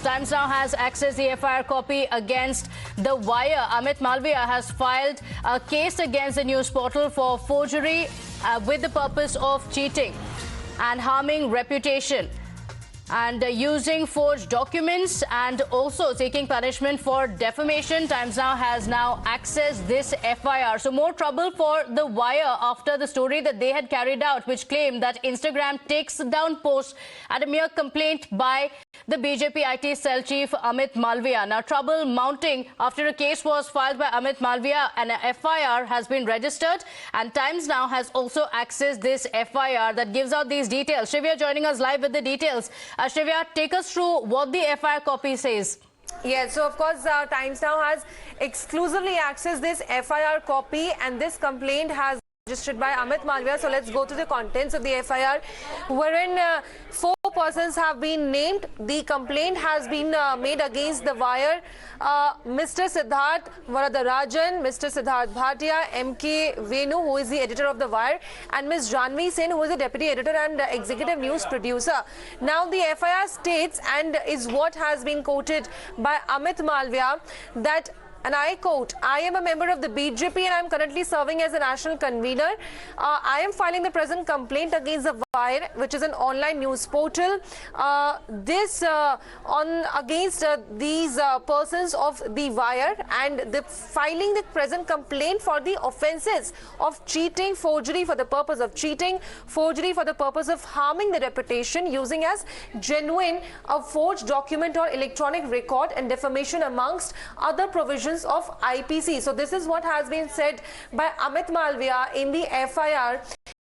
Times now has accessed the FIR copy against The Wire. Amit Malviya has filed a case against the news portal for forgery with the purpose of cheating and harming reputation, and using forged documents, and also seeking punishment for defamation. Times now has accessed this FIR. So more trouble for The Wire after the story that they had carried out, which claimed that Instagram takes down posts at a mere complaint by the BJP IT cell chief Amit Malviya. Now trouble mounting after a case was filed by Amit Malviya and a FIR has been registered, and Times now has also accessed this FIR that gives out these details. Shivya joining us live with the details. Shivya, take us through what the FIR copy says. Yes, so of course Times now has exclusively accessed this FIR copy, and this complaint has registered by Amit Malviya. So let's go to the contents of the FIR, wherein 4 persons have been named. The complaint has been made against The Wire, Mr. Siddharth Varadarajan, Mr. Siddharth Bhatia, MK Venu, who is the editor of The Wire, and Ms. Janvi Sen, who is the deputy editor and executive news producer. Now the FIR states, and is what has been quoted by Amit Malviya, that, and I quote, "I am a member of the BJP and I am currently serving as a national convener. I am filing the present complaint against The Wire, which is an online news portal. Against these persons of The Wire, and the filing the present complaint for the offences of cheating, forgery for the purpose of cheating, forgery for the purpose of harming the reputation, using as genuine a forged document or electronic record, and defamation, amongst other provisions of IPC." So this is what has been said by Amit Malviya in the FIR.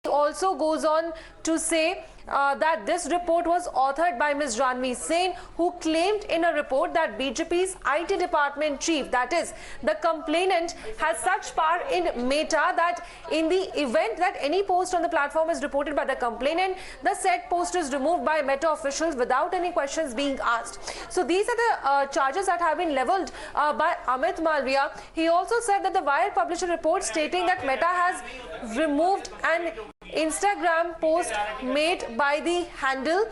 He also goes on to say that this report was authored by Ms. Janvi Sen, who claimed in a report that BJP's IT department chief, that is the complainant, has such power in Meta that in the event that any post on the platform is reported by the complainant, the said post is removed by Meta officials without any questions being asked. So these are the charges that have been leveled by Amit Malviya. He also said that The Wire published a report stating that Meta has removed an Instagram post made by the handle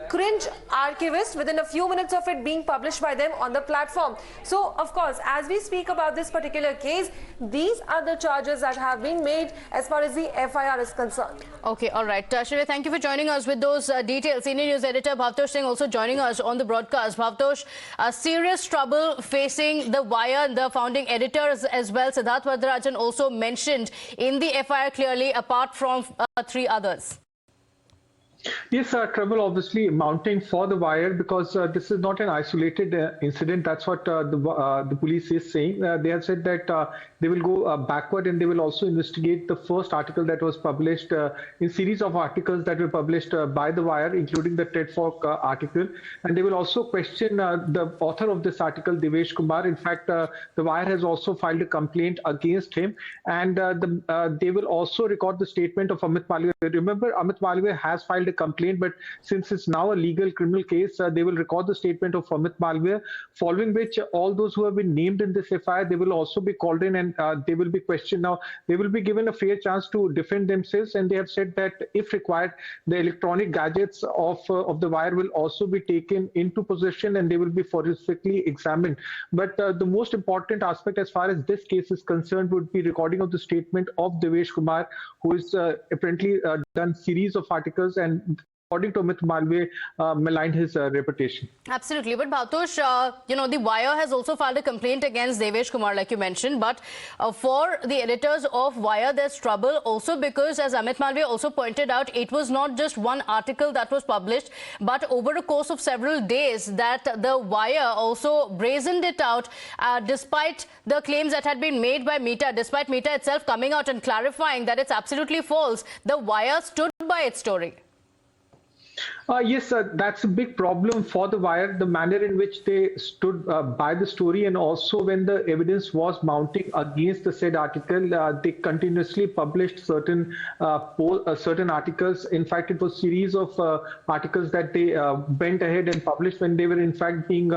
Cringe Archivist within a few minutes of it being published by them on the platform. So of course, as we speak about this particular case, these are the charges that have been made as far as the FIR is concerned. Okay, all right. Shivya, thank you for joining us with those details. Senior news editor Bhavtosh Singh also joining us on the broadcast. Bhavtosh, serious trouble facing The Wire, the founding editors as well. Siddharth Varadarajan also mentioned in the FIR clearly, apart from 3 others. Yes, trouble obviously mounting for The Wire, because this is not an isolated incident. That's what the police is saying. They have said that they will go backward, and they will also investigate the first article that was published in series of articles that were published by The Wire, including the TED Talk article. And they will also question the author of this article, Devesh Kumar. In fact, The Wire has also filed a complaint against him, and they will also record the statement of Amit Malviya. Remember, Amit Malviya has filed a complaint, but since it's now a legal criminal case, they will record the statement of Amit Malviya, following which all those who have been named in this FIR, they will also be called in, and they will be questioned. Now, they will be given a fair chance to defend themselves, and they have said that if required, the electronic gadgets of The Wire will also be taken into possession, and they will be forensically examined. But the most important aspect as far as this case is concerned would be recording of the statement of Devesh Kumar, who is apparently done series of articles, and according to Amit Malviya, maligned his reputation. Absolutely. But Bhavtosh, The Wire has also filed a complaint against Devesh Kumar, like you mentioned. But for the editors of Wire, there's trouble also because, as Amit Malviya also pointed out, it was not just one article that was published, but over a course of several days that The Wire also brazened it out, despite the claims that had been made by Meta, despite Meta itself coming out and clarifying that it's absolutely false. The Wire stood by its story. Yes, that's a big problem for The Wire, the manner in which they stood by the story, and also when the evidence was mounting against the said article, they continuously published certain articles. In fact, it was series of articles that they went ahead and published when they were in fact being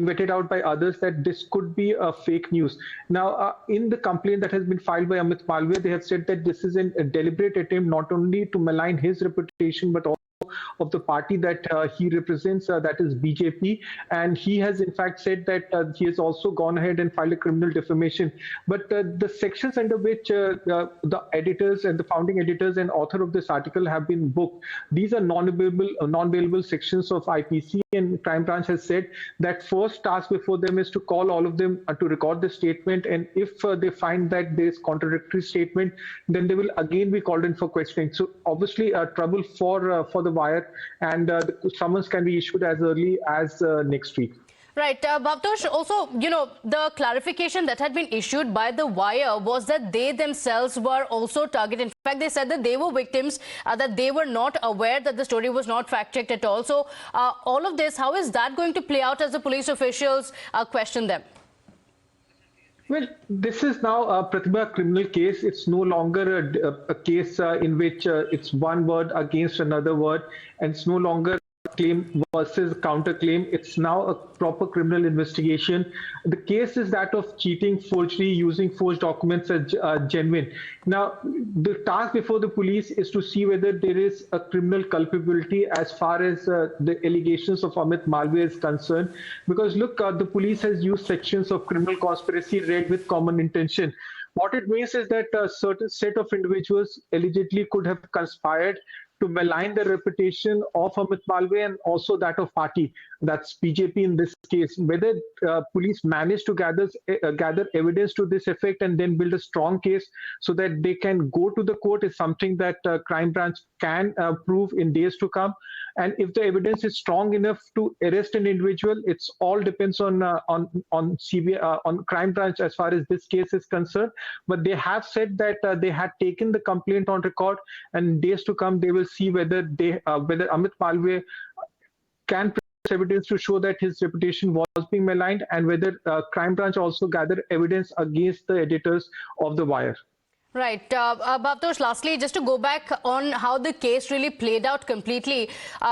vetted out by others that this could be fake news. Now, in the complaint that has been filed by Amit Malviya, they have said that this is a deliberate attempt not only to malign his reputation but also of the party that he represents, that is BJP, and he has in fact said that he has also gone ahead and filed a criminal defamation. But the sections under which the editors and the founding editors and author of this article have been booked, these are non-bailable sections of IPC, and Crime Branch has said that first task before them is to call all of them to record the statement, and if they find that there is contradictory statement, then they will again be called in for questioning. So obviously trouble for the wire, and the summons can be issued as early as next week. Right. Bhavtosh, also, the clarification that had been issued by the wire was that they themselves were also targeted. In fact, they said that they were victims, that they were not aware that the story was not fact-checked at all. So all of this, how is that going to play out as the police officials question them? Well, this is now Pratibha, criminal case. It's no longer a case in which it's one word against another word, and it's no longer claim versus counterclaim. It's now a proper criminal investigation. The case is that of cheating, forgery, using forged documents as genuine. Now, the task before the police is to see whether there is a criminal culpability as far as the allegations of Amit Malviya is concerned. Because look, the police has used sections of criminal conspiracy read with common intention. What it means is that a certain set of individuals allegedly could have conspired to malign the reputation of Amit Malviya and also that of party, that's BJP in this case. Whether police manage to gather evidence to this effect and then build a strong case so that they can go to the court is something that Crime Branch can prove in days to come. And if the evidence is strong enough to arrest an individual, it's all depends on CBI, on Crime Branch as far as this case is concerned. But they have said that they had taken the complaint on record, and in days to come they will see whether whether Amit Malviya can present evidence to show that his reputation was being maligned, and whether Crime Branch also gather evidence against the editors of the wire. Right. Bhavtosh, lastly, just to go back on how the case really played out completely,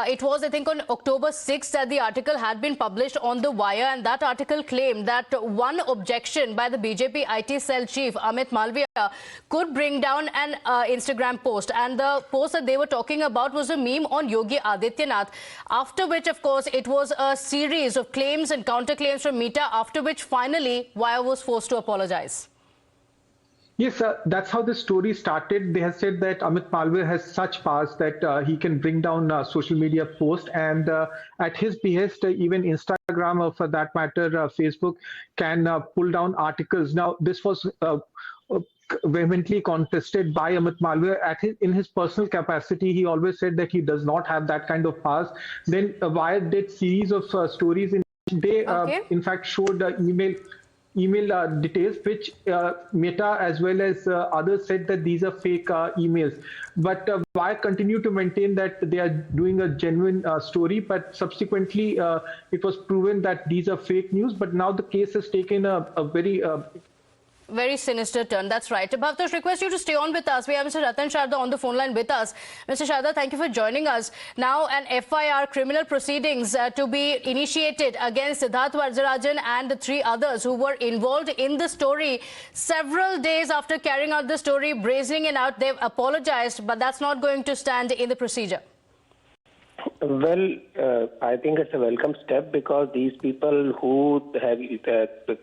it was, I think, on October 6th that the article had been published on The Wire, and that article claimed that one objection by the BJP IT cell chief, Amit Malviya, could bring down an Instagram post. And the post that they were talking about was a meme on Yogi Adityanath, after which, of course, it was a series of claims and counterclaims from Meta, after which finally Wire was forced to apologize. Yes, that's how the story started. They have said that Amit Malviya has such powers that he can bring down social media posts, and at his behest, even Instagram, or for that matter, Facebook, can pull down articles. Now, this was vehemently contested by Amit Malviya. In his personal capacity, he always said that he does not have that kind of powers. Then Wire did series of stories in which they, in fact, showed email details, which Meta as well as others said that these are fake emails. But Wire continue to maintain that they are doing a genuine story, but subsequently it was proven that these are fake news. But now the case has taken a very sinister turn. That's right. Bhavtosh, request you to stay on with us. We have Mr. Ratan Sharda on the phone line with us. Mr. Sharda, thank you for joining us. Now, an FIR, criminal proceedings to be initiated against Siddharth Varatharajan and the three others who were involved in the story. Several days after carrying out the story, brazening it out, they've apologized, but that's not going to stand in the procedure. Well, I think it's a welcome step, because these people who have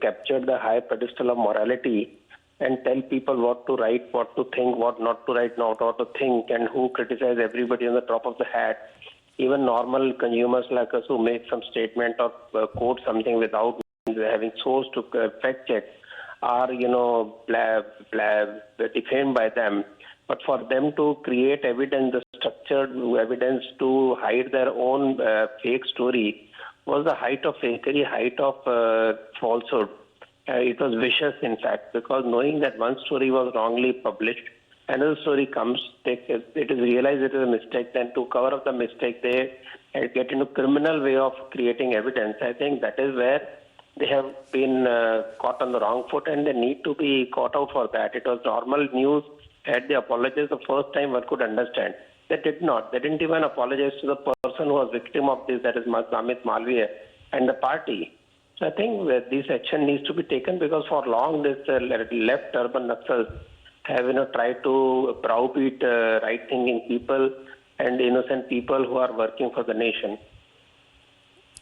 captured the high pedestal of morality and tell people what to write, what to think, what not to write, not what to think, and who criticize everybody on the top of the hat, even normal consumers like us who make some statement or quote something without having source to fact check, are, defamed by them. But for them to create evidence, the structured evidence to hide their own fake story, was the height of fakery, height of falsehood. It was vicious, in fact, because knowing that one story was wrongly published, another story comes, it is realized it is a mistake, then to cover up the mistake, they get into criminal way of creating evidence. I think that is where they have been caught on the wrong foot, and they need to be caught out for that. It was normal news. Had they apologized the first time, one could understand. They did not. They didn't even apologize to the person who was victim of this, that is Amit Malviya and the party. So I think that this action needs to be taken, because for long this left urban Naxals have tried to browbeat right-thinking people and innocent people who are working for the nation.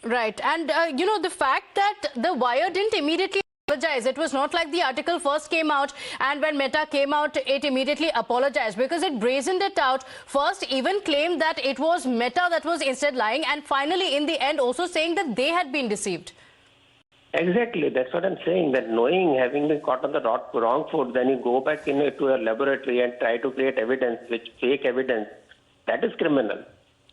Right. And, the fact that the Wire didn't immediately apologize. It was not like the article first came out and when Meta came out, it immediately apologized, because it brazened it out. First, even claimed that it was Meta that was instead lying, and finally, in the end, also saying that they had been deceived. Exactly. That's what I'm saying, that knowing, having been caught on the wrong foot, then you go back to a laboratory and try to create evidence, which fake evidence, that is criminal.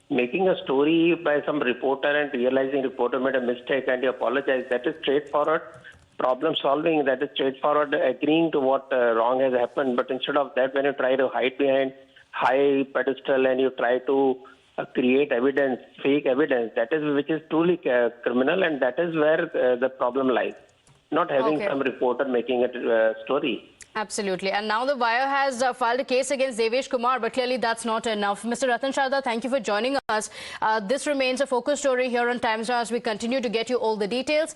Making a story by some reporter and realizing reporter made a mistake and you apologize, that is straightforward problem solving, that is straightforward agreeing to what wrong has happened. But instead of that, when you try to hide behind high pedestal and you try to create evidence, fake evidence, that is which is truly criminal, and that is where the problem lies. Not having some reporter making a story. Absolutely. And now the Wire has filed a case against Devesh Kumar, but clearly that's not enough. Mr. Ratan Sharda, thank you for joining us. This remains a focus story here on Times Now as we continue to get you all the details.